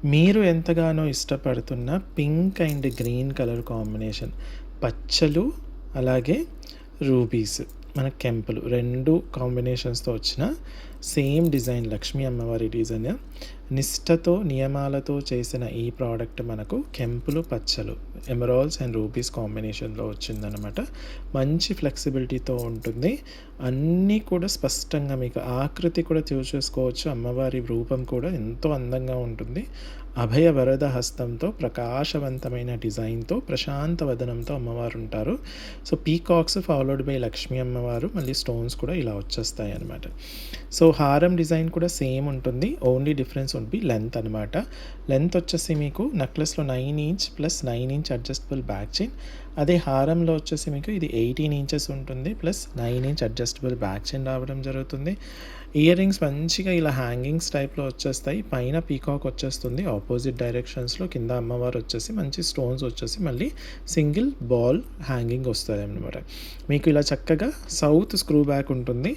మీరు ఎంతగానో ఇష్టపడుతున్న pink and green colour combination పచ్చలు, అలాగే రూబీస్, మన కెంపులు 2 కాంబినేషన్స్‌తో వచ్చిన సేమ్ డిజైన్, లక్ష్మీ అమ్మవారి డిజైన్ నిష్టతో, నియమాలతో చేసిన ఈ ప్రోడక్ట్ మనకు కెంపులు, పచ్చలు, ఎమరాల్డ్స్ అండ్ రూబీస్ కాంబినేషన్‌లో వచ్చిందనమాట. మంచి ఫ్లెక్సిబిలిటీతో ఉంటుంది. అన్నీ కూడా స్పష్టంగా మీకు ఆకృతి కూడా చూసేసుకోవచ్చు. అమ్మవారి రూపం కూడా ఎంతో అందంగా ఉంటుంది. అభయ వరద హస్తంతో, ప్రకాశవంతమైన డిజైన్‌తో, ప్రశాంత వదనంతో అమ్మవారు ఉంటారు. So, peacocks followed by Lakshmi అమ్మవారు, మళ్ళీ స్టోన్స్ కూడా ఇలా వచ్చేస్తాయి అనమాట. సో, హారం డిజైన్ కూడా సేమ్ ఉంటుంది. Only difference would be length అనమాట. లెంత్ వచ్చేసి మీకు నెక్లెస్‌లో 9 inch plus 9 inch adjustable back chain. అదే హారంలో వచ్చేసి మీకు ఇది 18 ఇంచెస్ ఉంటుంది plus 9 inch adjustable back chain రావడం జరుగుతుంది. ఇయర్ రింగ్స్ మంచిగా ఇలా హ్యాంగింగ్స్ టైప్‌లో వచ్చేస్తాయి. పైన పీకాక్ వచ్చేస్తుంది ఆపోజిట్ డైరెక్షన్స్‌లో. కింద అమ్మవారు వచ్చేసి మంచి స్టోన్స్ వచ్చేసి మళ్ళీ సింగిల్ బాల్ హ్యాంగింగ్ వస్తాయన్నమాట. మీకు ఇలా చక్కగా సౌత్ స్క్రూ బ్యాక్ ఉంటుంది.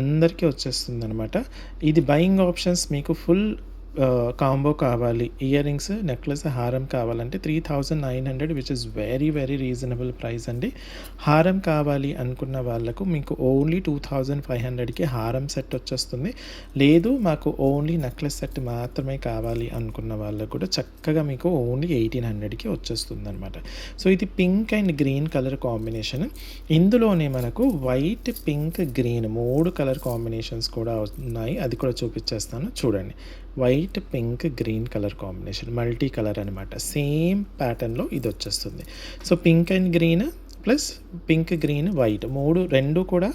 అందరికీ వచ్చేస్తుందనమాట. ఇది బయింగ్ ఆప్షన్స్ మీకు ఫుల్ కాంబో కావాలి, ఇయర్ రింగ్స్, నెక్లెస్, హారం కావాలంటే 3900, which is very very reasonable price అండి. హారం కావాలి అనుకున్న వాళ్ళకు మీకు ఓన్లీ 2500కి హారం సెట్ వచ్చేస్తుంది. లేదు మాకు ఓన్లీ నెక్లెస్ సెట్ మాత్రమే కావాలి అనుకున్న వాళ్ళకు కూడా చక్కగా మీకు ఓన్లీ 1800కి వచ్చేస్తుంది అనమాట. సో ఇది pink and green colour combination. ఇందులోనే మనకు white, pink, green 3 colour combinations కూడా ఉన్నాయి. అది కూడా చూపించేస్తాను చూడండి. White, pink, green colour combination, multi colour అనమాట. సేమ్ ప్యాటర్న్లో ఇది వచ్చేస్తుంది. So pink and green plus pink, green, white 2 కూడా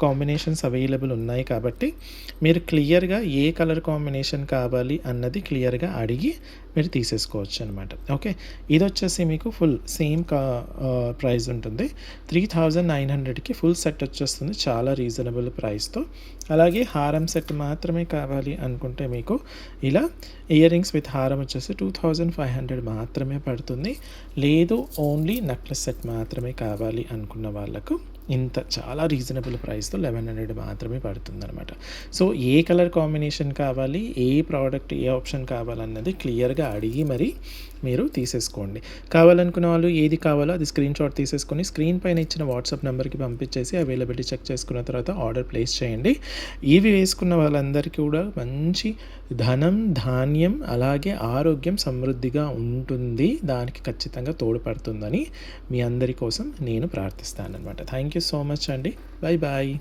కాంబినేషన్స్ అవైలబుల్ ఉన్నాయి. కాబట్టి మీరు క్లియర్గా ఏ కలర్ కాంబినేషన్ కావాలి అన్నది క్లియర్గా అడిగి మీరు తీసేసుకోవచ్చు అనమాట. ఓకే, ఇది వచ్చేసి మీకు ఫుల్ సేమ్ ప్రైస్ ఉంటుంది. 3900కి ఫుల్ సెట్ వచ్చేస్తుంది, చాలా రీజనబుల్ ప్రైస్తో. అలాగే హారం సెట్ మాత్రమే కావాలి అనుకుంటే మీకు ఇలా ఇయర్ రింగ్స్ విత్ హారం వచ్చేసి 2500 మాత్రమే పడుతుంది. లేదు ఓన్లీ నెక్లెస్ సెట్ మాత్రమే కావాలి అనుకున్న వాళ్ళకు ఇంత చాలా రీజనబుల్ ప్రైస్తో 1100 మాత్రమే పడుతుందన్నమాట. సో ఏ కలర్ కాంబినేషన్ కావాలి, ఏ ప్రోడక్ట్, ఏ ఆప్షన్ కావాలన్నది క్లియర్గా అడిగి మరి మీరు తీసేసుకోండి. కావాలనుకున్న వాళ్ళు ఏది కావాలో అది స్క్రీన్ షాట్ తీసేసుకొని స్క్రీన్ పైన ఇచ్చిన వాట్సాప్ నెంబర్కి పంపించేసి అవైలబిలిటీ చెక్ చేసుకున్న తర్వాత ఆర్డర్ ప్లేస్ చేయండి. ఇవి వేసుకున్న వాళ్ళందరికీ కూడా మంచి ధనం, ధాన్యం, అలాగే ఆరోగ్యం సమృద్ధిగా ఉంటుంది. దానికి ఖచ్చితంగా తోడ్పడుతుందని మీ అందరి కోసం నేను ప్రార్థిస్తాను అనమాట. థ్యాంక్ యూ సో మచ్ అండి. Bye bye.